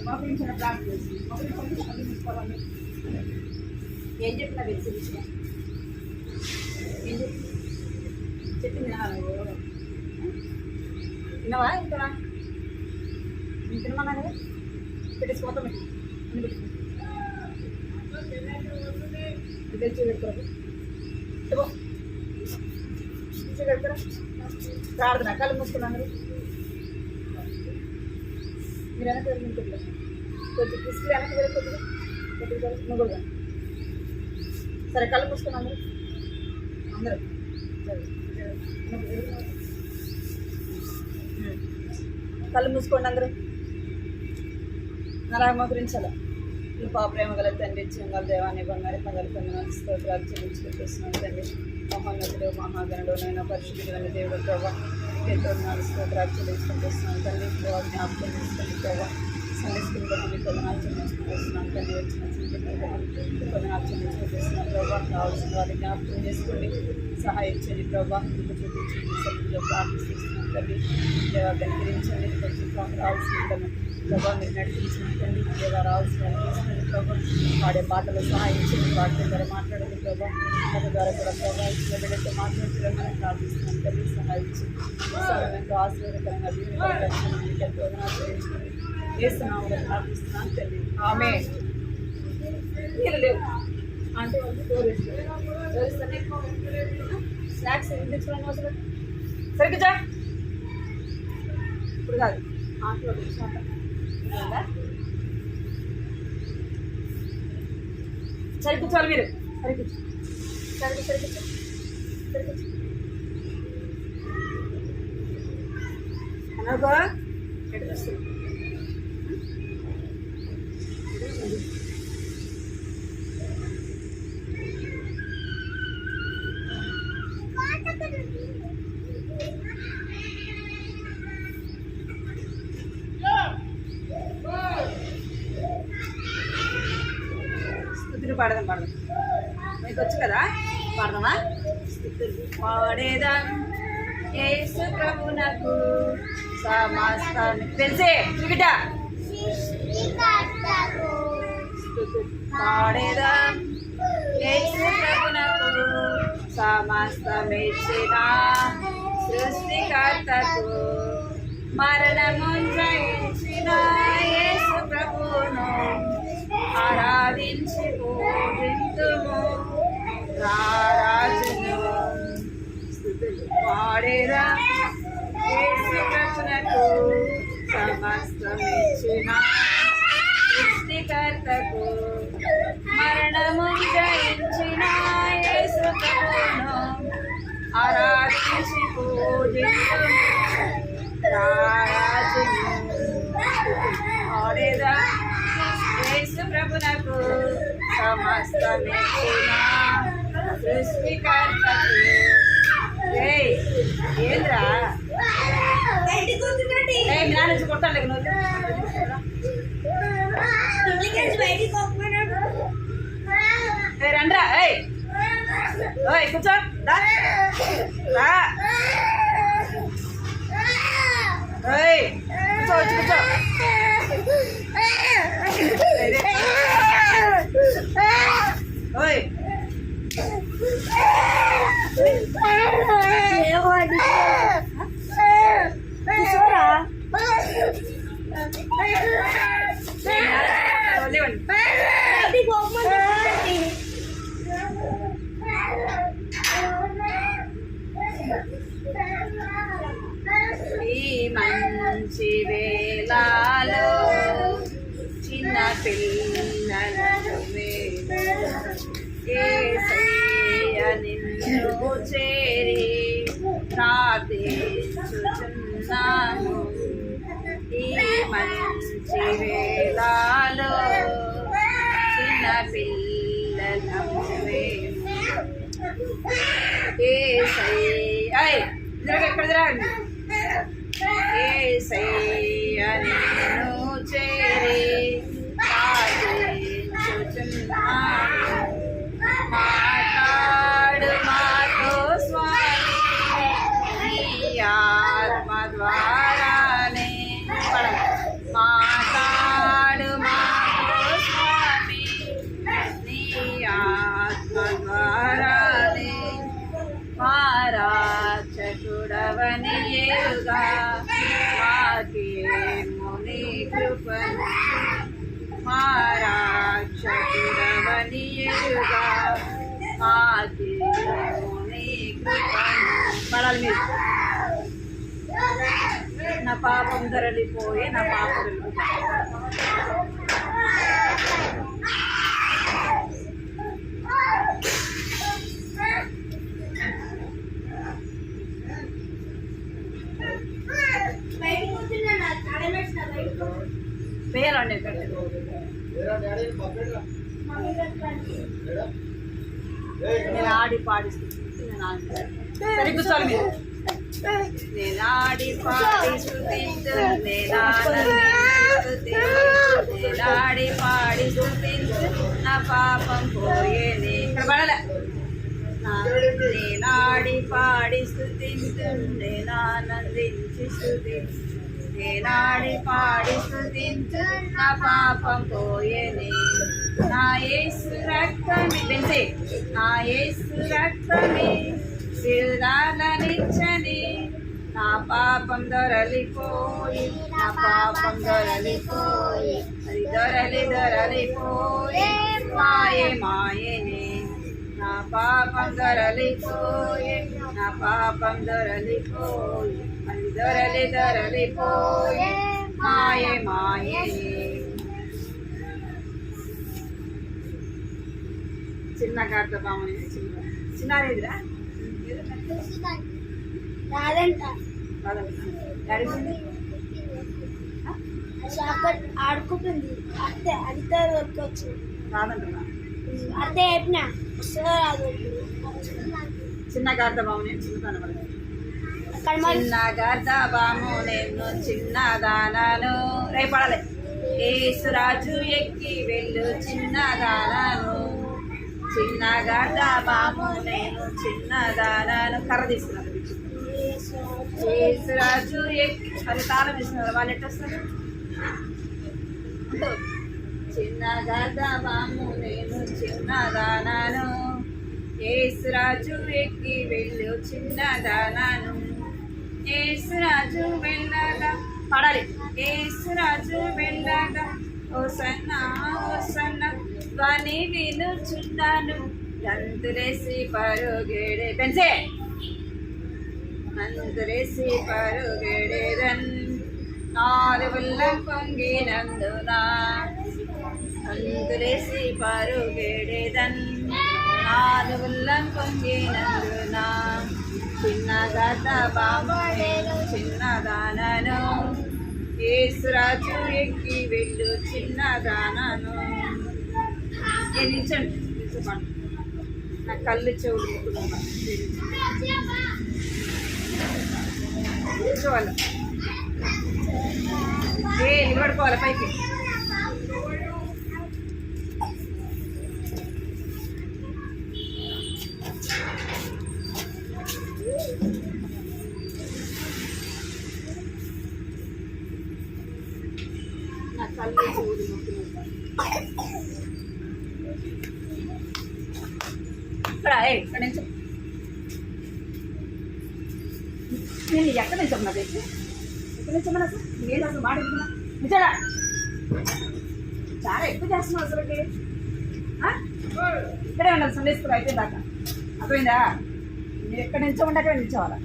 మా గురించి ప్రార్థన చేసి మా గురించి అన్ని తీసుకోవాలని ఏం చెప్పినా తెలిసి విషయం ఏం చెప్పింది విన్నావా ఇంకా నేను తినమన్నా కదా పెట్టేసి మొత్తం అన్ని పెట్టుకో తెలిసి పెట్టుకోరు పెట్టుకోరా ప్రార్థన కళ్ళు మూసుకున్నాను మీరు వెనక వెళ్ళి కొంచెం తీసుకు వెనక వెళ్ళి నువ్వు కూడా సరే కళ్ళు మూసుకున్నాను అందరూ కళ్ళు మూసుకోండి అందరూ నరామ గురించి అలా ఈ ప్రేమ గల తండ్రి చెంగల దేవాన్ని బంగారు పగలు పొందిన స్తోత్రాలు చెల్లించుకుంటున్నాను తండ్రి మహోన్నతుడు మహాగణుడు నైనా పరిశుద్ధుడైన దేవుడు ప్రభావ ఎంతో స్తోత్రాలు చెల్లించుకుంటున్నాను తండ్రి ప్రభావ జ్ఞాపకం చేసుకుని ప్రభావ సందేశంలో మీకు కొదనాలు చెల్లించుకుంటున్నాను తండ్రి వచ్చిన కొదనాలు చెల్లించుకుంటున్నాను ప్రభావ కావాల్సిన వారిని జ్ఞాపకం చేసుకోండి సహాయం చేయండి ప్రభావ మీకు చూపించండి సన్నిధిలో ప్రార్థిస్తున్నాను తండ్రి దేవా కనికరించండి కొంచెం రావాల్సిన ప్రభావ మీరు నడిపించండి దేవా రావాల్సిన తీసుకుని ప్రభావ వాడే పాటలు సహాయం చేయండి వాటి ద్వారా మాట్లాడండి ప్రభావ వాటి ద్వారా కూడా ప్రభావ ఇచ్చిన బిడ్డతో మాట్లాడుతున్నామని ప్రార్థిస్తున్నాను తండ్రి సహాయం చేయండి ఎంతో ఆశీర్వదకరంగా దీనికోదనాలు చేయించుకోండి వేస్తున్నాము ప్రార్థిస్తున్నాను తండ్రి ఆమె మీరు లేవు అంటే వాళ్ళు గౌరవిస్తానే స్నాక్స్ తెచ్చుకోవడానికి అవసరం సరిగ్గా ఇప్పుడు కాదు ఆటలో తెచ్చుకుంటా సరి కూర్చోవాలి మీరు సరి కూర్చో సరి సరి కూర్చో సరి కూర్చో అనగా ఎక్కడ వస్తుంది పాడదాం మీకు వచ్చు కదా పాడదామా పాడేదా యేసు ప్రభునకు సమస్తాన్ని తెలిసే బిడ్డ పాడేదా యేసు ప్రభునకు సమస్తమిచ్చిన సృష్టికర్తకు మరణము జయించిన యేసు ప్రభును ఆరాధించి పూజింతుము రారాజును పాడేరా యేసు ప్రభునకు సమస్తమిచ్చిన సృష్టికర్తకు మరణము జయించిన యేసు ప్రభును ఆరాధించి పూజింతుము రారాజును పాడేరా యేసు ప్రభునకు సమస్తమిచ్చిన సృష్టికర్తకు ఏంద్రా నా నుంచి కొట్టాలి రండ్రా ఓయ్ కూర్చో కూర్చో వచ్చి కూర్చో ఓయ్ ఈ మంచి వేళలో చిన్న పిల్లలను యేసయ్య నిన్ను చేరి ప్రార్థించుచున్నాను ఈ మంచి వేళలో చిన్న పిల్లలను యేసయ్య ఎక్కడ తిరగండి యేసయ్య నిన్ను చేరి ప్రార్థించుచున్నాను మాట్లాడు మాతో స్వామి నీ ఆత్మ ద్వారానే మాట్లాడు రక్షకుడవని ఏరుగా మాకేమో నీ కృపను మా రక్షకుడవని ఏరుగా మాకేమో నీ కృపను పడాలి మీరు నా పాపం ధరలిపోయే నా పాపం పేరండి నేను ఆడి పాడిస్తుంది సరే కూర్చోవాలి మీరు నేనాడి పాడి స్తుతించు నేనాడి పాడి స్తుతించు నా పాపం పోయేది ఇక్కడ పడలే నేనాడి పాడి స్తుతించు నేనానందించి స్తుతించు నేనాడి పాడి స్తుతించు నా పాపం పోయేది నా యేసు రక్తమే పెంచే నా యేసు రక్తమే శిరాలనిచ్చని నా పాపం దొరలిపోయి నా పాపం దొరలిపోయి అది దొరలిపోయి మాయే మాయనే నా పాపం దొరలిపోయి నా పాపం దొరలిపోయి అది దొరలిపోయి మాయే మాయనే చిన్న కార్త బామని చిన్నదిరా ఆడుకుంటుంది అత్తే అడితే వచ్చి రాదంటున్నా అత్తే చెప్పినా రాదు చిన్న గర్ధబాము చిన్న గర్ధబాము నేను చిన్నదానాను రేపడాలి యేసురాజు ఎక్కి వెళ్ళు చిన్నదానాను చిన్న గర్ధబాము నేను చిన్నదానాను కర్ర తీసుకున్నాను యేసురాజు ఎక్కి అది తాళం ఇస్తున్నారు వాళ్ళు ఎట్లా వస్తారు చిన్న గర్ధబాము నేను చిన్నదానాను యేసురాజు ఎక్కి వెళ్ళు చిన్నదానాను యేసురాజు వెళ్ళగా పడాలి యేసురాజు వెళ్ళగా హోసన్నా హోసన్నా ధ్వని వినుచున్నాను గంతులేసి పరుగెడే పెంచే గంతులేసి పరుగెడేదన్ నాలుగుల్ల పొంగినందున గంతులేసి పరుగెడేదన్ నాలుగుల్ల పొంగినందున చిన్న గర్ధబాము చిన్నదానను యేసురాజు ఎక్కి వెళ్ళు చిన్నదానను నిల్చండి నిల్చోండి నా కళ్ళు చెవులు నిల్చోవాలి నిలబడుకోవాలి పైకి నా కళ్ళు చెవులు ఇక్కడ నుంచి నేను ఎక్కడ నుంచి ఉన్నా తెచ్చి ఎక్కడ నుంచి ఉన్నా సార్ నేను అసలు మాట్లాడుతున్నా నిజడా చాలా ఎక్కువ చేస్తున్నావు అసలుకి ఇక్కడే ఉండాలి సండే స్కూల్ అయిపోయింది దాకా అర్థమైందా మీరు ఎక్కడి నుంచో ఉండి అక్కడ నిల్చోవాలా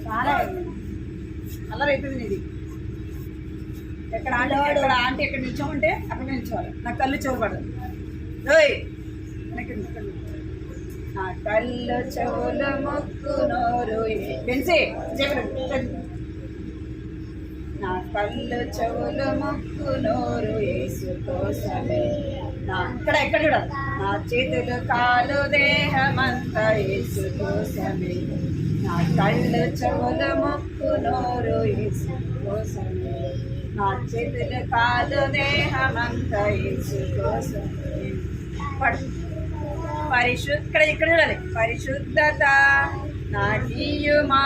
చాలా అల్లరి అవుతుంది నీది ఎక్కడ ఆంటీ ఎక్కడ నిల్చోమంటే అక్కడ నిల్చోవాలి నాకు కళ్ళు చెవపడదు నా కళ్ళు చెవులు ముక్కు నోరు పెంచి నా కళ్ళు చెవులు ముక్కు నోరు యేసు కోసమే నా ఇక్కడ చూడాలి నా చేతులు కాలు దేహమంతా యేసు కోసమే నా కళ్ళు చెవులు ముక్కు నోరు యేసు కోసమే నా చేతులు కాలు దేహమంతా యేసు కోసమే పడు ఇక్కడ చూడాలి పరిశుద్ధత నాట్యమా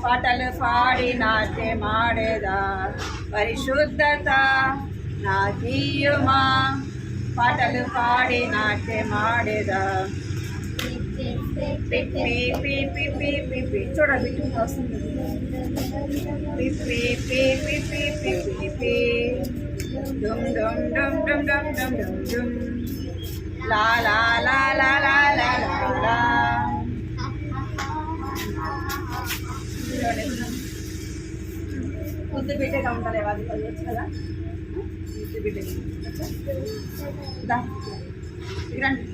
పాటలు పాడి నాట్యమాడేదా పరిశుద్ధత నాట్యమా పాటలు పాడి నాట్యమాడేదా పి పి పి పి పి పి పి చూడండి బిట్టు వస్తుంది పి పి పి పి పి పి పి పి డుమ్ డుమ్ డుమ్ డుమ్ డుమ్ డుమ్ డుమ్ డుమ్ లా లా లా లా లా లా లా లా ముద్దు బిడ్డగా ఉంటారు అది పదివచ్చు కదా ముద్దు బిడ్డగా రండి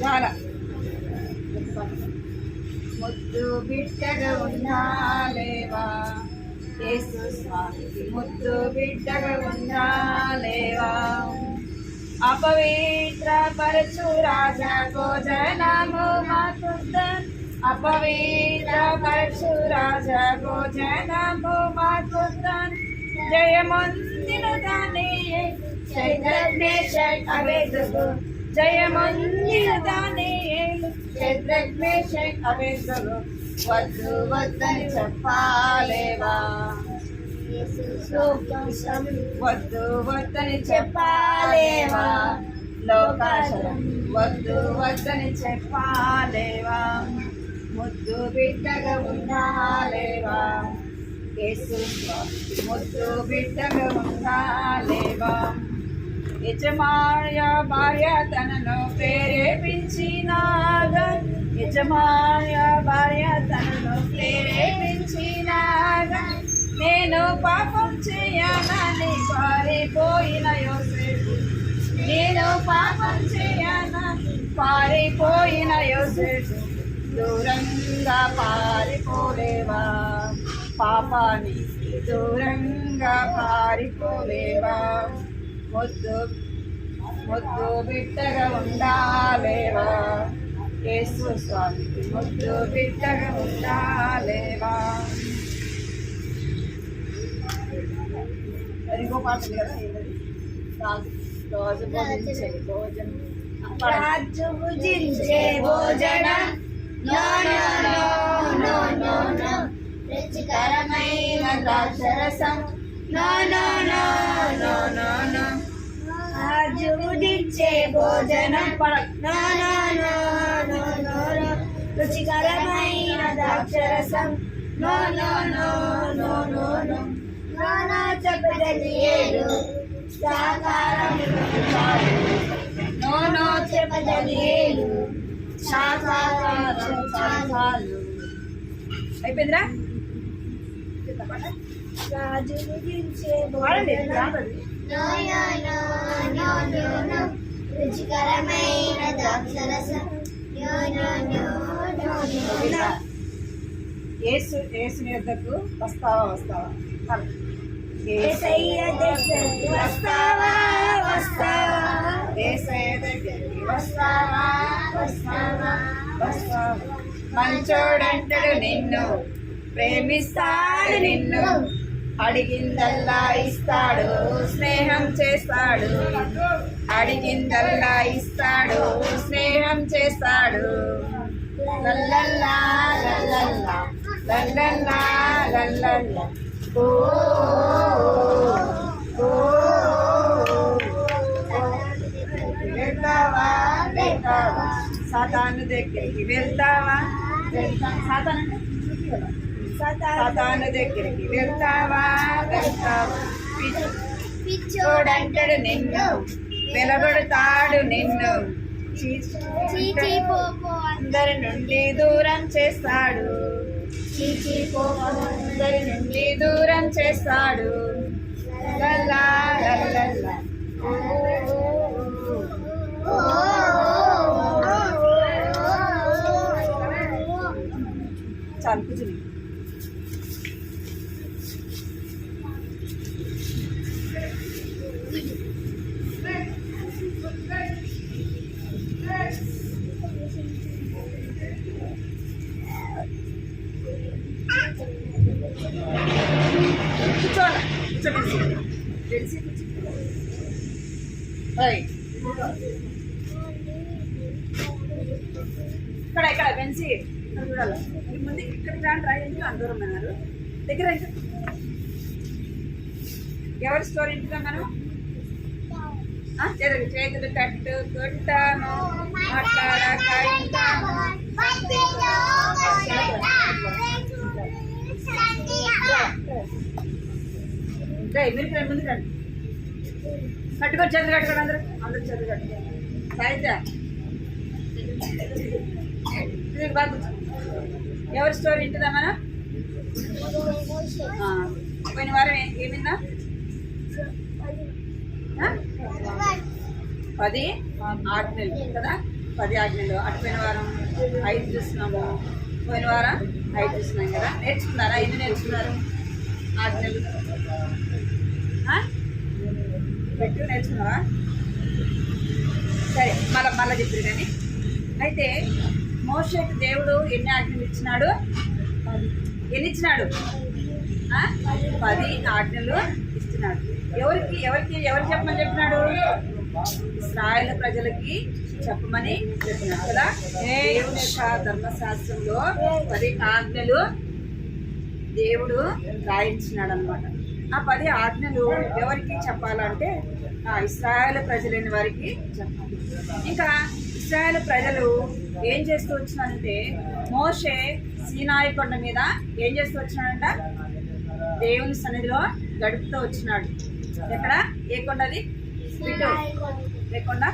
చాలా ముద్దు బిడ్డగా ఉండాలేవా యేసు స్వామికి ముద్దు బిడ్డగా ఉండాలేవా అపవిత్ర పరచు రాజా భోజనము మాకుందన్ అపవిత్ర పరచు రాజా భోజనము మాకుందన్ జయమందిన దాని శైద్రగ్మేషక్ అవేదుగు జయమందిన దాని శైద్రగ్మేషక్ అవేదుగు వద్దు వద్దని చెప్పాలేవా వద్దు వద్దని చెప్పాలేవా లోకాశలం వద్దు వద్దని చెప్పాలేవా ముద్దు బిడ్డగా ఉండాలేవా యేసు స్వామికి ముద్దు బిడ్డగా ఉండాలేవా యజమాయ భార్య తనను ప్రేరేపించినాగా యజమాయ భార్య తనను ప్రేరేపించినాగా నేను పాపం చేయనని పారిపోయిన యోసేపు నేను పాపం చేయనని పారిపోయిన యోసేపు దూరంగా పారిపోలేవా పాపానికి దూరంగా పారిపోలేవా ముద్దు ముద్దు బిడ్డగా ఉండాలేవా యేసు స్వామికి ముద్దు బిడ్డగా ఉండాలేవా ఇంకో పాట కదా రోజు భోజించే భోజనం రాజు భుజించే భోజనం నో నో నో నో నో నో రుచికరమైన ద్రాక్షరసం నో నో నో నో నో నో రాజు భుజించే భోజనం నో నో నో నో నో నో రుచికరమైన ద్రాక్షరసం నో నో నో నో నో నో నానా చెప్పదలియేలు సాకారం నోనో చెప్పదలియేలు సాకారం చాలు అయిపోయిందిరా రాజు గురించే రుచికరమైన ద్రాక్షరసం యేసుని యొద్దకు వస్తావా వస్తావా యేసయ్య దగ్గరికి వస్తావా వస్తావా యేసయ్య దగ్గరికి వస్తావా వస్తావా వస్తావా మంచోడంటాడు నిన్ను ప్రేమిస్తాడు నిన్ను అడిగిందల్లా ఇస్తాడు స్నేహం చేస్తాడు అడిగిందల్లా ఇస్తాడు స్నేహం చేస్తాడు లల్లల్లా లల్లల్లా లల్లల్లా లల్లల్లా ఓ ఓ వెళ్తావా వెళ్తావా సాతాను దగ్గరికి వెళ్తావా సాతాను అంటే సాతాను దగ్గరికి వెళ్తావా వెళ్తావా పిచ్చోడంటాడు నిన్ను వెలబడతాడు నిన్ను అందరి నుండి దూరం చేస్తాడు అందరి నుండి దూరం చేస్తాడు లల్లా లల్లల్లా చాలు కూర్చుని తెలిసి ఇక్కడ ఇక్కడ బెన్సీ చూడాలి ముందు ఇక్కడ రాండి ఎందుకు అందరం అన్నారు దగ్గర ఎవరి స్టోరీ ఇంటిగా మనం చేతులు కట్టుకుంటాను మాట్లాడక ఉంటాను. మీరు ముందు రండి, కట్టుకొని చేతులు కట్టుకోండి. అందరూ చేతులు కట్టుకోండి. సాయిత బాగా ఎవరి స్టోరీ ఇంటిదా మనం? పోయిన వారం ఏమిందా? 10 ఆజ్ఞలు కదా. 10 ఆజ్ఞలు. అటుపోయిన వారం 5 చూస్తున్నాము, పోయిన వారం 5 చూస్తున్నాం కదా. నేర్చుకున్నారా? ఎన్ని నేర్చుకున్నారు ఆజ్ఞలు? పెట్టు నేర్చుకున్నావా? సరే, మళ్ళా చెప్పారు. కానీ అయితే మోషేకి దేవుడు ఎన్ని ఆజ్ఞలు ఇచ్చినాడు? ఎన్ని ఇచ్చినాడు? 10 ఆజ్ఞలు ఇస్తున్నాడు. ఎవరు చెప్పమని చెప్పినాడు? ఇశ్రాయేలు ప్రజలకి చెప్పమని చెప్పినాడు కదా. దేవుని యొక్క ధర్మశాస్త్రంలో 10 ఆజ్ఞలు దేవుడు రాయించినాడు అనమాట. ఆ 10 ఆజ్ఞలు ఎవరికి చెప్పాలంటే ఇశ్రాయేలు ప్రజలైన వారికి చెప్పాలి. ఇంకా ఇశ్రాయేలు ప్రజలు ఏం చేస్తూ వచ్చినారంటే, మోషే సీనాయి కొండ మీద ఏం చేస్తూ వచ్చినాడంట? దేవుని సన్నిధిలో గడుపుతూ వచ్చినాడు. ఎక్కడ? ఏ కొండ అది? ఏ కొండ?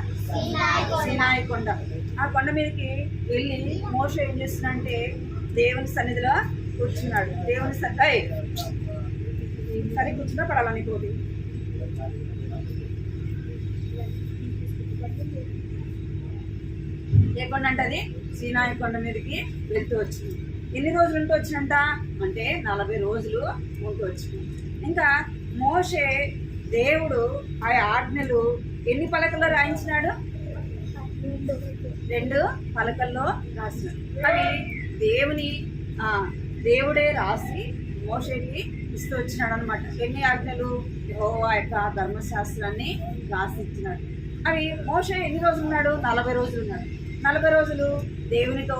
సీనాయి కొండ. ఆ కొండ మీదకి వెళ్ళి మోషే ఏం చేస్తున్నాడంటే దేవుని సన్నిధిలో కూర్చున్నాడు. దేవుని సరే కూర్చున్నా పడాలా నీకు? ఏ కొండ అంటే అది? సీనాయి కొండ మీదకి వెళ్తూ వచ్చింది. ఎన్ని రోజులు ఉంటూ వచ్చినంట అంటే 40 రోజులు ఉంటూ వచ్చింది. ఇంకా మోషే దేవుడు ఆ ఆజ్ఞలు ఎన్ని పలకల్లో రాయించినాడు? 2 పలకల్లో రాసినాడు. అవి దేవుడే రాసి మోషేకి ఇస్తూ వచ్చినాడు అనమాట. ఎన్ని ఆజ్ఞలు? యెహోవా యొక్క ధర్మశాస్త్రాన్ని రాసి ఇచ్చినాడు. అవి మోషే ఎన్ని రోజులు ఉన్నాడు? 40 రోజులు ఉన్నాడు. 40 రోజులు దేవునితో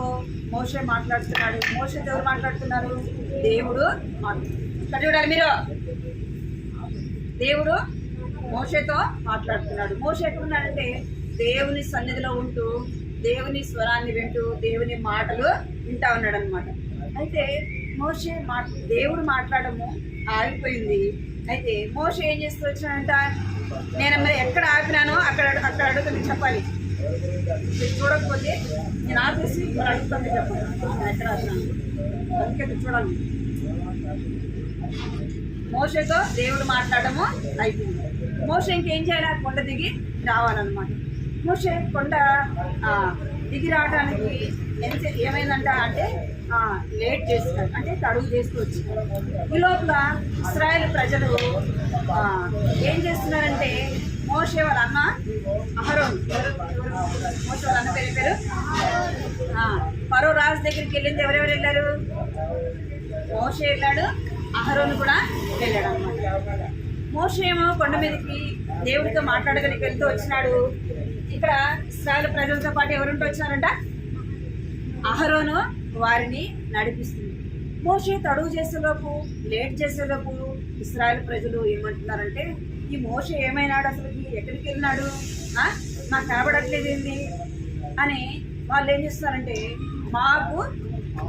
మోషే మాట్లాడుతున్నాడు. మోషే ఎవరు మాట్లాడుతున్నారు? దేవుడు ఇక్కడ చూడాలి మీరు. దేవుడు మోషేతో మాట్లాడుతున్నాడు. మోషే ఎక్కడున్నాడంటే దేవుని సన్నిధిలో ఉంటూ దేవుని స్వరాన్ని వింటూ దేవుని మాటలు వింటా ఉన్నాడు అనమాట. అయితే మోషే దేవుడు మాట్లాడము ఆగిపోయింది. అయితే మోషే ఏం చేస్తూ వచ్చినాడంట? నేను మరి ఎక్కడ ఆపినానో అక్కడ అడుగుతుంది చెప్పాలి. చూడకపోతే నేను ఆపేసి ఇక్కడ అడుగుతుంది చెప్పాలి. నేను ఎక్కడ ఆపినాను అందుకే చూడాలి. మోషేతో దేవుడు మాట్లాడము అయిపోయింది. మోషే ఇంకేం చేయాలి? కొండ దిగి రావాలన్నమాట. మోషే కొండ దిగి రావడానికి ఏమైందంట అంటే లేట్ చేస్తున్నాడు, అంటే తడుగు చేస్తూ వచ్చినాడు. ఈ లోపల ఇశ్రాయేలు ప్రజలు ఏం చేస్తున్నారంటే మోషే వాళ్ళ అన్న అహరోను, మోషే వాళ్ళ అన్న పేరు ఫరో రాజు దగ్గరికి వెళ్ళింది. ఎవరెవరు వెళ్ళారు? మోషే వెళ్ళాడు, అహరోను కూడా వెళ్ళాడు అనమాట. మోషే ఏమో కొండ మీదకి దేవుడితో మాట్లాడగలిగి వెళ్తూ వచ్చినాడు. ఇక్కడ ఇశ్రాయేలు ప్రజలతో పాటు ఎవరుంటూ వచ్చినారంట? అహరోను వారిని నడిపిస్తుంది. మోషే తడువు చేసేలోపు, లేట్ చేసేలోపు ఇశ్రాయేలు ప్రజలు ఏమంటున్నారంటే, ఈ మోషే ఏమైనాడు? అసలు ఎక్కడికి వెళ్ళినాడు? నాకు కనబడట్లేదు ఏంది అని వాళ్ళు ఏం చేస్తున్నారంటే,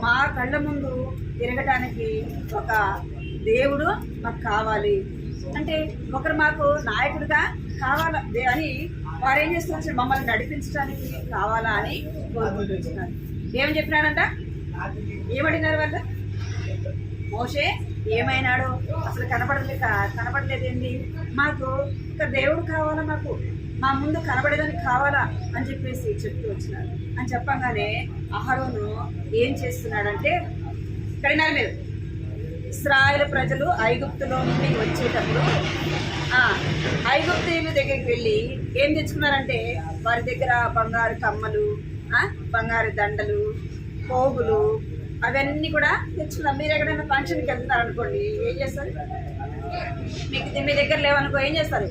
మా కళ్ళ ముందు తిరగటానికి ఒక దేవుడు మాకు కావాలి, అంటే ఒకరు మాకు నాయకుడిగా కావాలా అని వారు ఏం చేస్తున్నారు? మమ్మల్ని నడిపించడానికి కావాలా అని కోరుకుంటూ వచ్చినారు. ఏమని చెప్పినాడంట? ఏమడినారు వాళ్ళు? మోషే ఏమైనాడు? అసలు కనపడలేదేంటి? మాకు ఒక దేవుడు కావాలా, మాకు మా ముందు కనబడేదానికి కావాలా అని చెప్పేసి చెప్తూ వచ్చినారు. అని చెప్పగానే అహరోను ఏం చేస్తున్నాడంటే, ఇక్కడ మీరు ఇశ్రాయేలు ప్రజలు ఐగుప్తులో నుండి వచ్చేటప్పుడు ఐగుప్తీయుల దగ్గరికి వెళ్ళి ఏం తెచ్చుకున్నారంటే, వారి దగ్గర బంగారు కమ్మలు, బంగారు దండలు, పోగులు అవన్నీ కూడా తెచ్చుకున్నారు. మీరు ఎక్కడైనా ఫంక్షన్కి వెళ్తున్నారు అనుకోండి, ఏం చేస్తారు? మీ దగ్గర లేవనుకో ఏం చేస్తారు?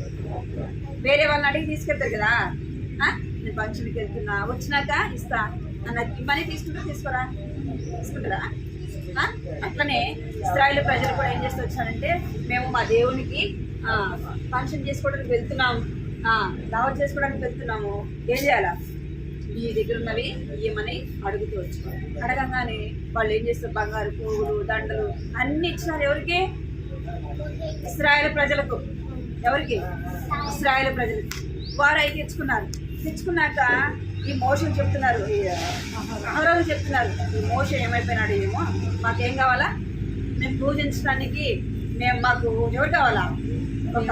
వేరే వాళ్ళని అడిగి తీసుకెళ్తారు కదా. నేను ఫంక్షన్కి వెళ్తున్నా, వచ్చినాక ఇస్తా అన్న మనీ తీసుకుంటారా? అట్లనే ఇశ్రాయేలు ప్రజలు కూడా ఏం చేస్తూ వచ్చారంటే, మేము మా దేవునికి ఫంక్షన్ చేసుకోవడానికి వెళ్తున్నాం, దావత్ చేసుకోవడానికి వెళ్తున్నాము, ఏం చేయాలా? ఈ దగ్గర ఉన్నవి ఇయ్యమని అడుగుతూ వచ్చారు. అడగంగానే వాళ్ళు ఏం చేస్తారు? బంగారు పువ్వులు, దండలు అన్ని ఇచ్చినారు. ఎవరికి? ఇశ్రాయేలు ప్రజలకు. ఎవరికి? ఇశ్రాయేలు ప్రజలకు. వారు అవి తెచ్చుకున్నాక ఈ మోషన్ చెప్తున్నారు, అహరోను చెప్తున్నారు, ఈ మోషన్ ఏమైపోయినాడు ఏమో, మాకేం కావాలా? మేము పూజించడానికి మాకు ఎవరు కావాలా? ఒక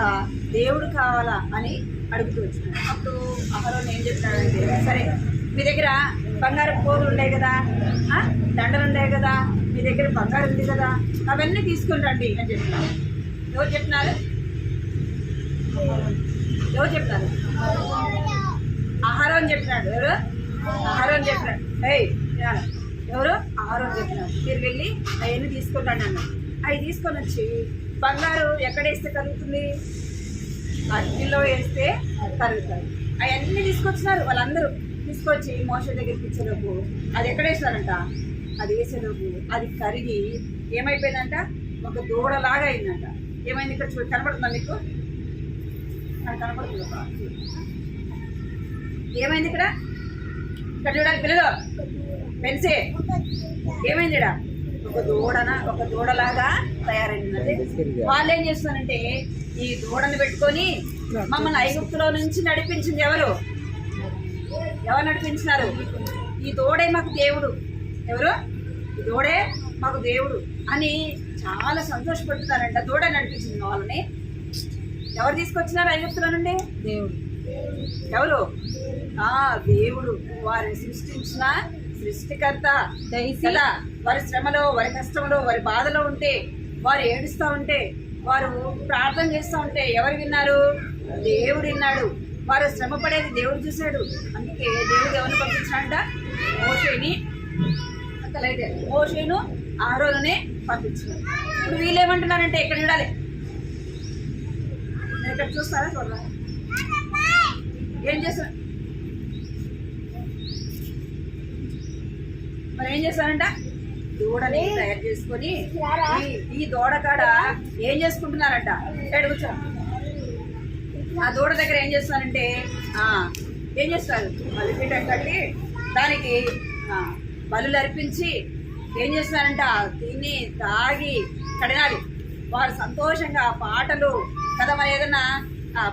దేవుడు కావాలా అని అడుగుతూ వచ్చినాడు. అప్పుడు అహరోను ఏం చెప్తున్నాడంటే, సరే మీ దగ్గర బంగారు పోగులు ఉన్నాయి కదా, దండలు ఉన్నాయి కదా, మీ దగ్గర బంగారు ఉంది కదా, అవన్నీ తీసుకుని రండి అని చెప్తున్నారు. ఎవరు చెప్తున్నారు? అహరోను చెప్పినాడు. ఎవరు? అహరోను చెప్పినాడు. ఎవరు? అహరోను చెప్పినాడు. మీరు వెళ్ళి అవన్నీ తీసుకుంటాను అన్న. అవి తీసుకొని వచ్చి బంగారు ఎక్కడ వేస్తే కలుగుతుంది? అగ్నిలో వేస్తే కలుగుతాయి. అవన్నీ తీసుకొచ్చినారు. వాళ్ళందరూ తీసుకొచ్చి మోషే దగ్గరికి ఇచ్చేలోపు అది ఎక్కడ వేసినారంట? అది వేసేలోపు అది కరిగి ఏమైపోయిందంట? ఒక దూడలాగా అయిందంట. ఏమైంది? ఇక్కడ చూడు, కనపడుతుందా మీకు? కనపడుతుంది. ఏమైంది ఇక్కడ? ఇక్కడ చూడాలి పిల్లలు, పెన్సే ఏమైంది? ఇక్కడ ఒక దూడలాగా తయారైంది. వాళ్ళు ఏం చేస్తారంటే ఈ దూడను పెట్టుకొని మమ్మల్ని ఐగుప్తులో నుంచి నడిపించింది ఎవరు నడిపించినారు? ఈ దూడే మాకు దేవుడు. ఎవరు? ఈ దూడే మాకు దేవుడు అని చాలా సంతోషపడుతున్నారంట. దూడ నడిపించింది వాళ్ళని. ఎవరు తీసుకొచ్చినారు ఐగుప్తులో నుండి? దేవుడు. ఎవరు? దేవుడు. వారిని సృష్టించిన సృష్టికర్త కదా. వారి శ్రమలో, వారి కష్టంలో, వారి బాధలో ఉంటే, వారు ఏడుస్తూ ఉంటే, వారు ప్రార్థన చేస్తూ ఉంటే ఎవరు విన్నారు? దేవుడు విన్నాడు. వారు శ్రమ పడేది దేవుడు చూశాడు. అందుకే దేవుడు ఎవరిని పంపించాడంట? మోషేని. అంతలైతే మోషేను అహరోనునే పంపించాడు. ఇప్పుడు వీళ్ళు ఏమంటున్నారంటే, ఇక్కడ చూడాలి, ఇక్కడ చూస్తారా? చూడాలి. ఏం చేస్తారు మరి? ఏం చేస్తారంట? దూడని తయారు చేసుకొని ఈ దూడ కాడ ఏం చేసుకుంటున్నారంట? కూర్చో. ఆ దూడ దగ్గర ఏం చేస్తారంటే ఏం చేస్తారు? బలిపీఠం కట్టి దానికి బలులు అర్పించి ఏం చేస్తున్నారంట? తిని తాగి కడినాలి. వారు సంతోషంగా పాటలు కదా. మరి ఏదైనా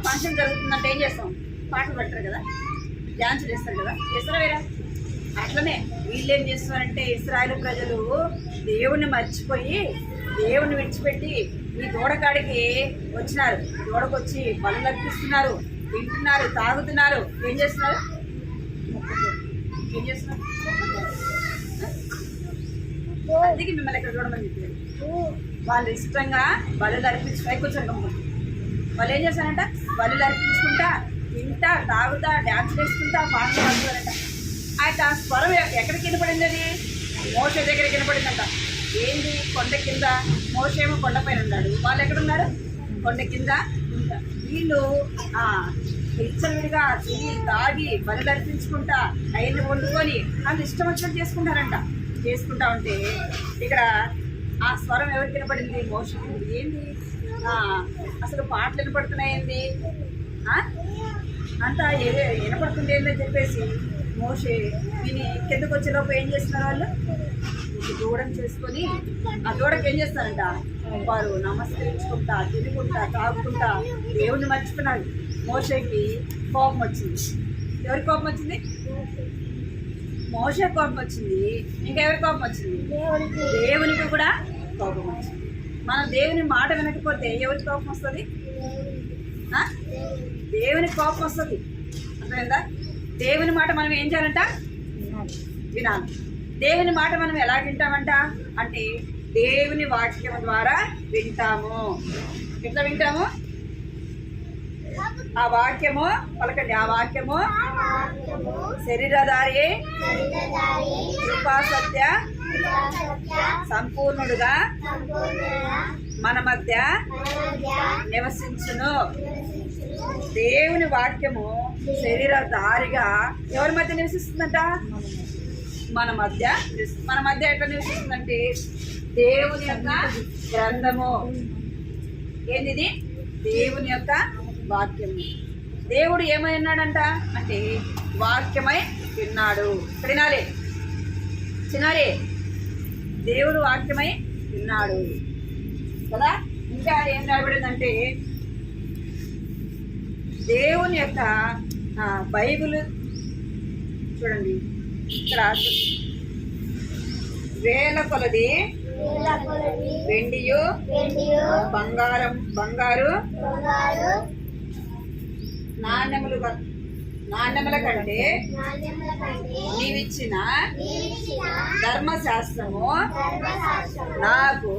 ఫంక్షన్ జరుగుతుందంటే ఏం చేస్తాం? పాటలు పెట్టరు కదా, డ్యాన్సులు వేస్తారు కదా, చేస్తారా వేరా? అట్లనే వీళ్ళు ఏం చేస్తున్నారంటే ఇశ్రాయేలు ప్రజలు దేవుణ్ణి మర్చిపోయి దేవుణ్ణి విడిచిపెట్టి ఈ దూడకాడికి వచ్చినారు. దూడకు వచ్చి బలులు అర్పిస్తున్నారు, తింటున్నారు, తాగుతున్నారు. ఏం చేస్తున్నారు? అందుకే మిమ్మల్ని ఇక్కడ చూడమని చెప్పారు. వాళ్ళు ఇష్టంగా బలులు అర్పించుకొని కూర్చొని వాళ్ళు ఏం చేస్తారంట? బలులు అర్పించుకుంటా, తింటా, తాగుతా, డ్యాన్స్ వేసుకుంటా, పాటలు పాడుతారంట. అయితే ఆ స్వరం ఎక్కడికి వినపడింది? అది మోషే దగ్గరికి వినపడిందంట. ఏంది? కొండ కింద. మోషేమో కొండపైన ఉన్నాడు, వాళ్ళు ఎక్కడున్నారు? కొండ కింద. వీళ్ళు ఇచ్చలుడిగా తిని తాగి బలులు అర్పించుకుంటా, ఐదు వండుకొని వాళ్ళు ఇష్టం వచ్చినట్టు చేసుకుంటా ఉంటే ఇక్కడ ఆ స్వరం ఎవరికి వినపడింది? మోషే. ఏంది అసలు పాటలు వినపడుతున్నాయింది, అంతా వినపడుతుంది ఏందని చెప్పేసి మోషే విని కిందకు వచ్చేలోపు ఏం చేస్తున్నారు? వాళ్ళు దూడని చేసుకొని ఆ దూడకి ఏం చేస్తారంట? వారు నమస్కరించుకుంటా, తినుకుంటా, తాగుకుంటా దేవుణ్ణి మర్చిపోయినారు. మోషేకి కోపం వచ్చింది. ఎవరి కోపం వచ్చింది? మోషే కోపం వచ్చింది. ఇంకెవరి కోపం వచ్చింది? దేవునికి కూడా కోపం వచ్చింది. మన దేవుని మాట వినకపోతే ఎవరికి కోపం వస్తుంది? దేవునికి కోపం వస్తుంది. అర్థమైందా? దేవుని మాట మనం ఏం చేయాలంట? వినాలి. దేవుని మాట మనం ఎలా వింటామంట అంటే దేవుని వాక్యం ద్వారా వింటాము. ఎట్లా వింటాము? ఆ వాక్యము పలకండి. ఆ వాక్యము శరీరధారి కృపా సత్య సంపూర్ణుడుగా మన మధ్య నివసించును. దేవుని వాక్యము శరీరధారిగా ఎవరి మధ్య నివసిస్తుందంట? మన మధ్య ఎట్లా నివసిస్తుందంటే దేవుని యొక్క గ్రంథము. ఏంది? దేవుని యొక్క వాక్యము. దేవుడు ఏమై ఉన్నాడంట అంటే వాక్యమై విన్నాడు. ఇక్కడ వినాలి చిన్నారి, దేవుడు వాక్యమై విన్నాడు కదా. ఇంకా ఏం రాయబడిందంటే దేవుని యొక్క బైబిల్ చూడండి, ఇక్కడ వేల కొలది వెండియు బంగారు నాణ్యముల కంటే నీవిచ్చిన ధర్మశాస్త్రము నాకు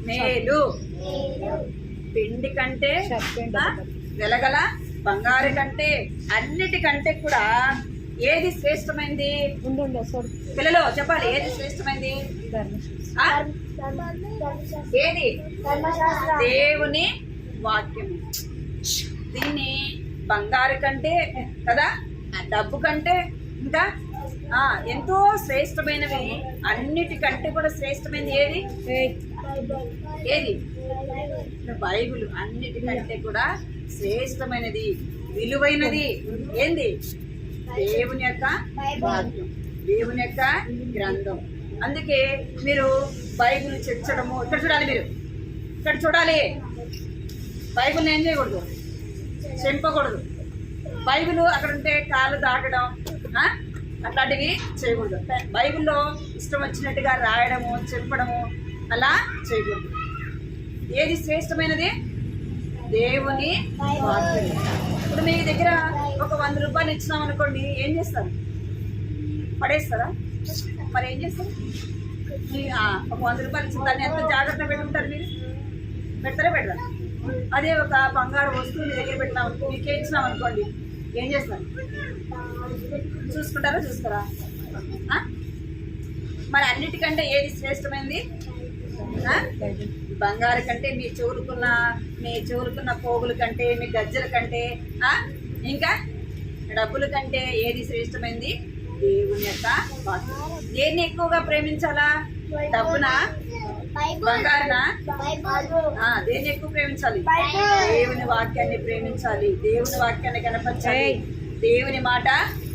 మేలు. పిండి కంటే వెలగల బంగారు కంటే అన్నిటికంటే కూడా ఏది శ్రేష్టమైంది? పిల్లలు చెప్పాలి, ఏది శ్రేష్టమైంది? ఏది? దేవుని వాక్యము. దీన్ని బంగారు కంటే కదా, డబ్బు కంటే ఇంకా ఎంతో శ్రేష్టమైనవి. అన్నిటికంటే కూడా శ్రేష్టమైనది ఏది? ఏది? బైబిల్. అన్నిటికంటే కూడా శ్రేష్టమైనది, విలువైనది ఏంది? దేవుని యొక్క వాక్యం, దేవుని యొక్క గ్రంథం. అందుకే మీరు బైబిల్ చర్చడము, ఇక్కడ చూడాలి, మీరు ఇక్కడ చూడాలి. బైబిల్ని ఏం చేయకూడదు, చెంపకూడదు. బైబిల్ అక్కడ ఉంటే కాళ్ళు దాటడం అట్లాంటివి చేయకూడదు. బైబిల్లో ఇష్టం వచ్చినట్టుగా రాయడము, చెప్పడము అలా చేయకూడదు. ఏది శ్రేష్టమైనది? దేవుని వాక్యం. ఇప్పుడు మీ దగ్గర ఒక 100 రూపాయలు ఇచ్చినాం అనుకోండి, ఏం చేస్తారు? పడేస్తారా? మరి ఏం చేస్తారు? ఒక 100 రూపాయలు ఇచ్చిన దాన్ని ఎంత జాగ్రత్తగా పెట్టుకుంటారు మీరు? పెడతారా పెట్టరా? అదే ఒక బంగారు వస్తువు మీ దగ్గర పెట్టినాం, మీకే ఇచ్చినాం అనుకోండి, ఏం చేస్తారు? చూసుకుంటారా? చూస్తారా? మరి అన్నిటికంటే ఏది శ్రేష్టమైంది? బంగారు కంటే, మీ చెవులుకున్న పోగుల కంటే, మీ గజ్జల కంటే, ఇంకా డబ్బుల కంటే ఏది శ్రేష్టమైంది? దేవుని యొక్క వాక్యం. దేన్ని ఎక్కువగా ప్రేమించాలా? డబ్బునా, బంగారునా? దేన్ని ఎక్కువ ప్రేమించాలి? దేవుని వాక్యాన్ని ప్రేమించాలి, దేవుని వాక్యాన్ని కనపరచాలి, దేవుని మాట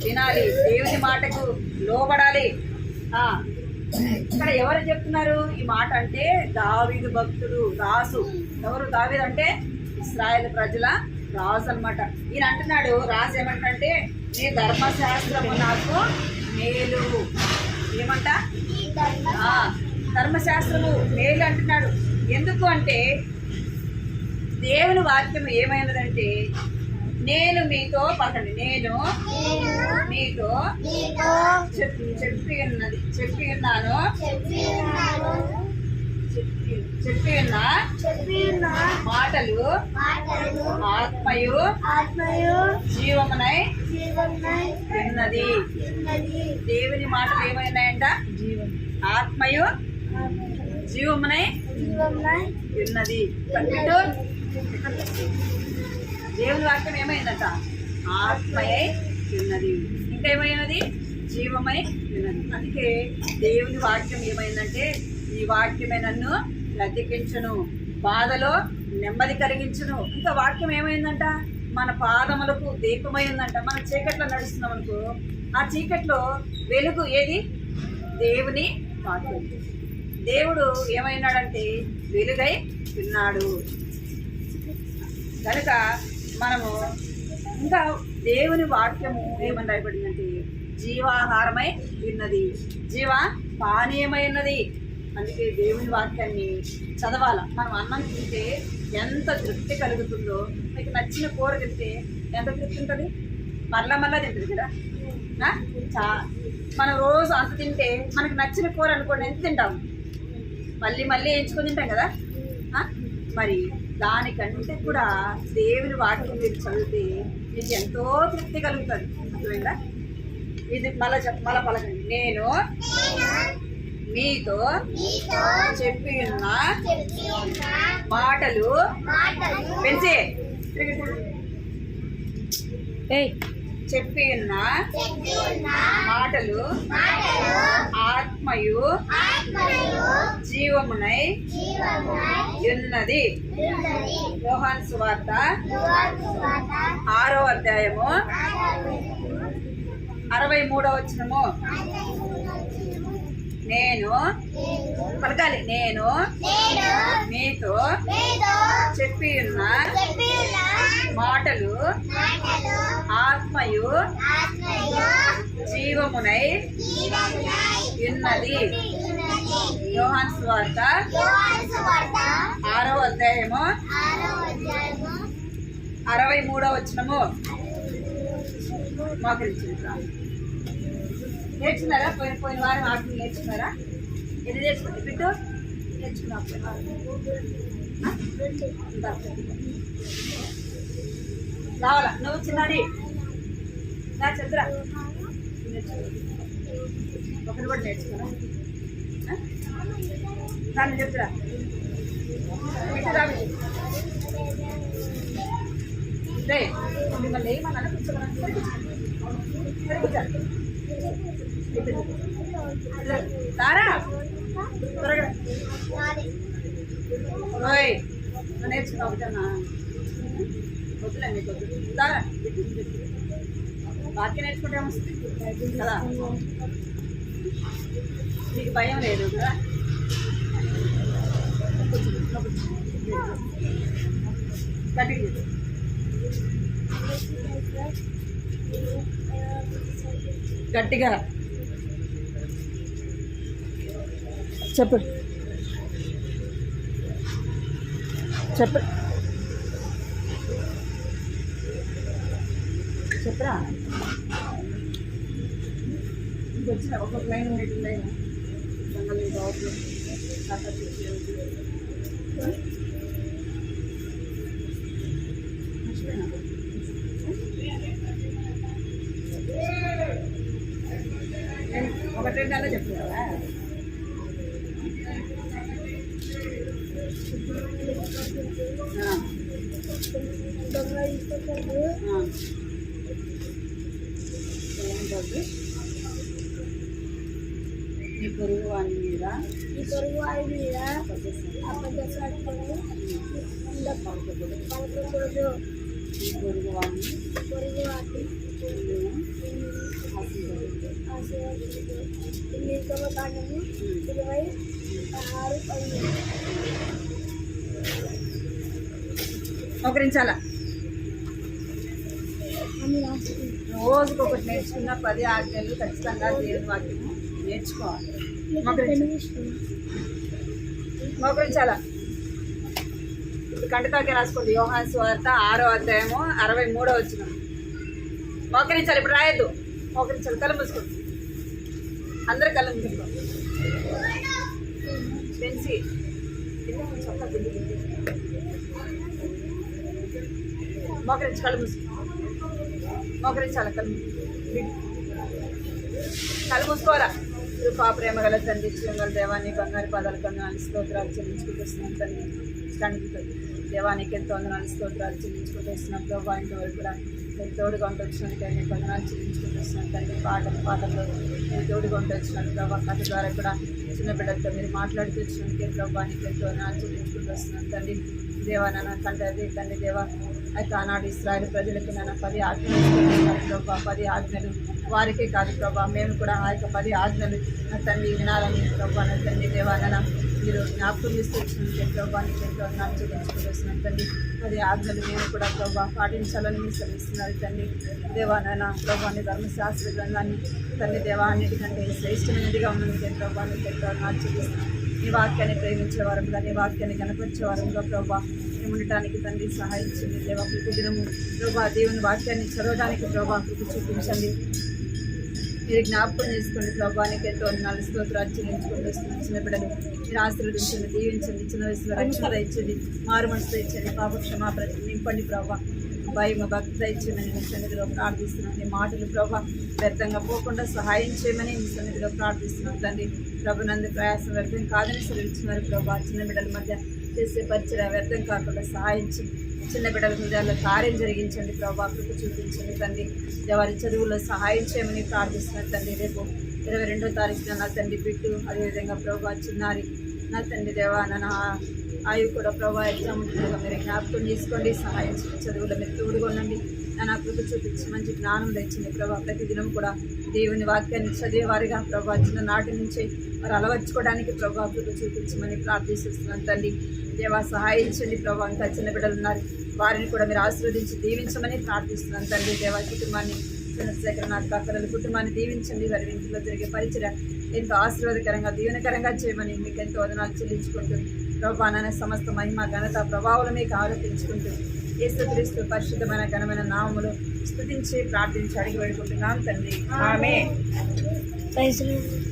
వినాలి, దేవుని మాటకు లోబడాలి. ఇక్కడ ఎవరు చెప్తున్నారు ఈ మాట అంటే? దావీదు భక్తుడు, రాసు. ఎవరు దావీదు అంటే? ఇశ్రాయేల్ ప్రజల రాజు అన్నమాట. ఈయన అంటున్నాడు, రాజు ఏమంటే, నీ ధర్మశాస్త్రము నాకు మేలు. ఏమంట? ధర్మశాస్త్రము మేలు అంటున్నాడు. ఎందుకు అంటే దేవుని వాక్యం ఏమైనదంటే, నేను మీతో పలకండి, నేను మీతో చెప్పి ఉన్నాను, చెప్పి ఉన్న మాటలు ఆత్మయు జీవమునై ఉన్నది. దేవుని మాటలు ఏమైనాయంట? ఆత్మయు జీవమునై ఉన్నది. దేవుని వాక్యం ఏమైందట? ఆత్మయై ఉన్నది. ఇంకా ఏమైనది? జీవమై ఉన్నది. అందుకే దేవుని వాక్యం ఏమైందంటే, ఈ వాక్యమే నన్ను బ్రతికించును, బాధలో నెమ్మది కలిగించును. ఇంకా వాక్యం ఏమైందంట? మన పాదములకు దీపమై ఉందంట. మనం చీకట్లో నడుస్తున్నాం అనుకో, ఆ చీకట్లో వెలుగు ఏది? దేవుని వాక్యం. దేవుడు ఏమైనాడంటే వెలుగై ఉన్నాడు. కనుక మనము ఇంకా దేవుని వాక్యము ఏమని రాయబడిందంటే, జీవాహారమై ఉన్నది, జీవ పానీయమై ఉన్నది. అందుకే దేవుని వాక్యాన్ని చదవాల. మనం అన్నం తింటే ఎంత తృప్తి కలుగుతుందో, మీకు నచ్చిన కూర తింటే ఎంత తృప్తి ఉంటుంది? మళ్ళా తింటుంది కదా. మనం రోజు అంత తింటే మనకు నచ్చిన కూర అనుకోండి, ఎంత తింటాము? మళ్ళీ ఎంచుకొని తింటాం కదా. మరి దానికంటే కూడా దేవుని వాక్యం మీరు చదివితే మీకు ఎంతో తృప్తి కలుగుతుంది. అర్థమైందా? ఇది మళ్ళా పలకండి, నేను మీతో చెప్పి ఉన్న మాటలు పెంచే చెప్పి ఉన్న మాటలు ఆత్మయు జీవమునై ఉన్నది. యోహాను సువార్త 6వ అధ్యాయము 63వ వచనము. నేను పలకాలి, నేను మీతో చెప్పి ఉన్న మాటలు ఆత్మయు జీవమునై ఉన్నది. యోహాను సువార్త 6వ అధ్యాయము 63వ వచనము. మోకరించుకుంటా. నేర్చుకున్నారా? పోయిన వారం ఆటలు నేర్చుకున్నారా? ఎన్ని నేర్చుకుంటే బిడ్డ నేర్చుకున్నా? రావాలా? నువ్వు చిన్నాడి నా చెప్తురా. ఒకరు కూడా నేర్చుకున్నా? దాన్ని చెప్తురా. మిమ్మల్ని ఏమన్నా కూర్చోమన్నా తారా త్వరగా నేర్చుకున్నావు వద్దులే మీకు వద్దు. తారా వాక్యం నేర్చుకుంటే వస్తుంది కదా, మీకు భయం లేదు కదా. గట్టిగా చెప్పు చెప్పు చెప్పరా. వచ్చిన ఒక్కొక్క లైన్ ఉండేది. ఒకటి రెండల్లా చెప్తున్నావా? ఈ పొరుగు వారి మీద అబద్ధసాటుకొని పలకకూడదు. ఈ పొరుగు వారిని నిర్గమకాండము 26:15. ఒకరించాలా? రోజుకొకటి నేర్చుకున్న 10 ఆజ్ఞలు ఖచ్చితంగా దేవుని వాక్యము నేర్చుకోవాలి. మోకరించాలా? కంటతాకే రాసుకోండి. యోహాను సువార్త 6వ అధ్యాయము 63వ వచనం. మోకరించాలి. ఇప్పుడు రాయద్దు, మోకరించాలి. కళ్ళు మూసుకోండి. అందరు కళ్ళు మూసుకోండి. పెన్సి మోకరించి కళ్ళు మూసుకో. మోకరించాలి. కళ్ళు మూసుకోరా. కృపా ప్రేమ గల తండ్రి, జీవగల దేవాన్ని బంగారు పాదాల వందనాలు స్తోత్రాలు చెల్లించుకుంటూ వస్తున్నాం తండ్రి. దేవానికి ఎంతో వందనాలు స్తోత్రాలు చెల్లించుకుంటూ వస్తున్నాం ప్రభావ. ఇంతవరకు కూడా మీరు తోడుగా ఉంటూ వచ్చినందుకు అన్ని వందనాలు చెల్లించుకుంటూ వస్తున్నాం తండ్రి. పాటల్లో మీరు తోడుగా ఉంటూ వచ్చినందుకు ప్రభావ. కథ ద్వారా కూడా చిన్న బిడ్డలతో మీరు మాట్లాడుతూ వచ్చినందుకే ప్రభావానికి ఎంతో వందనాలు చెల్లించుకుంటూ వస్తున్నాం తండ్రి. దేవా నాన్న తండ్రి, అదే తండ్రి దేవా అయితే ఆనాడు ఇశ్రాయేలు ప్రజలకు నాన్న 10 ఆజ్ఞలు ప్రభావ. 10 ఆజ్ఞలు వారికే కాదు ప్రభావ, మేము కూడా ఆ యొక్క 10 ఆజ్ఞలు నా తండ్రి వినాలని ప్రభావ. నా తండ్రి దేవా నాన్న మీరు జ్ఞాపకం ఇస్తున్నాం ప్రభావానికి ఎంతో వందనాలు చెల్లించుకుంటూ వస్తున్నాం తండ్రి. 10 ఆజ్ఞలు మేము కూడా ప్రభావ పాటించాలని మీరు సెలవిస్తున్నారు తండ్రి. దేవా నాన్న ప్రభావాన్ని ధర్మశాస్త్ర గ్రంథాన్ని తండ్రి దేవా అన్నిటికంటే శ్రేష్టమైనదిగా ఉన్నందుకే ప్రభావానికి ఎంతో వందనాలు చెల్లిస్తున్నాం. నీ వాక్యాన్ని ప్రేమించే వారంగా, నీ వాక్యాన్ని కనపరిచే వారంగా ప్రభావ మేము ఉండటానికి తండ్రి సహాయించండి దేవా. ప్రతి దినము ప్రభా దేవుని వాక్యాన్ని చదవడానికి ప్రభా కృప చూపించండి. మీరు జ్ఞాపకం చేసుకోండి ప్రభావానికి ఎంతో వందనాలు స్తోత్రాలు చెల్లించుకుంటూ వస్తున్నాం. చిన్న బిడ్డలు మీరు ఆశీర్వదించండి, దీవించండి. చిన్న వయసులో రక్షణ ఇచ్చండి, మారు మనసు ఇచ్చండి, పాప క్షమాపణ నింపండి ప్రభా. భయం భక్తి ఇచ్చేయమని నీ సన్నిధిలో ప్రార్థిస్తున్నాం. నీ మాటలు ప్రభా వ్యర్థంగా పోకుండా సహాయం చేయమని నీ సన్నిధిలో ప్రార్థిస్తున్నాం తండ్రి. ప్రభునందు ప్రయాసం వ్యర్థం కాదని సెలవిచ్చినారు ప్రభా. చిన్న బిడ్డల మధ్య చేసే పరిచయ వ్యర్థం కాకుండా సహాయించి చిన్న బిడ్డల హృదయాల్లో కార్యం జరిగించండి ప్రభా. కృప చూపించండి తండ్రి. వారి చదువుల్లో సహాయం చేయమని ప్రార్థిస్తున్నారు తండ్రి. రేపు 22వ తారీఖున నా తండ్రి బిడ్డు, అదేవిధంగా ప్రభా చిన్నారి నా తండ్రి దేవా నా ఆయు కూడా ప్రభా ఎగ్జామ్ ఉంటుండగా మీరు జ్ఞాపకం చేసుకోండి, సహాయం చేయండి, చదువులో మీరు తోడుగొనండి. నా కృప చూపించి మంచి జ్ఞానం తెచ్చింది ప్రభా. ప్రతిదినం కూడా దేవుని వాక్యాన్ని చదివేవారిగా ప్రభా చిన్న నాటి నుంచి మరి అలవర్చుకోవడానికి ప్రభా కృప చూపించమని ప్రార్థిస్తున్నాను తండ్రి. దేవా సహాయించండి ప్రభా. ఇంకా చిన్న బిడ్డలు ఉన్నారు, వారిని కూడా మీరు ఆశీర్వదించి దీవించమని ప్రార్థిస్తున్నాను తండ్రి. దేవా కుటుంబాన్ని చంద్రశేఖరనాథ్ కాకరల కుటుంబాన్ని దీవించండి. వారి ఇంట్లో జరిగే పరిచయం ఎంతో ఆశీర్వాదకరంగా దీవెనకరంగా చేయమని మీకు ఎంతో వదనాలు చెల్లించుకుంటూ ప్రభా నాన్న సమస్త మహిమ ఘనత ప్రభావాలు మీకు ఆరోపించుకుంటూ యేసుక్రీస్తు పరిశుద్ధమైన ఘనమైన నామములో స్తుతించి ప్రార్థించి అడిగి వేడుకుంటున్నాం తండ్రి. ఆమేన్. Praise lord.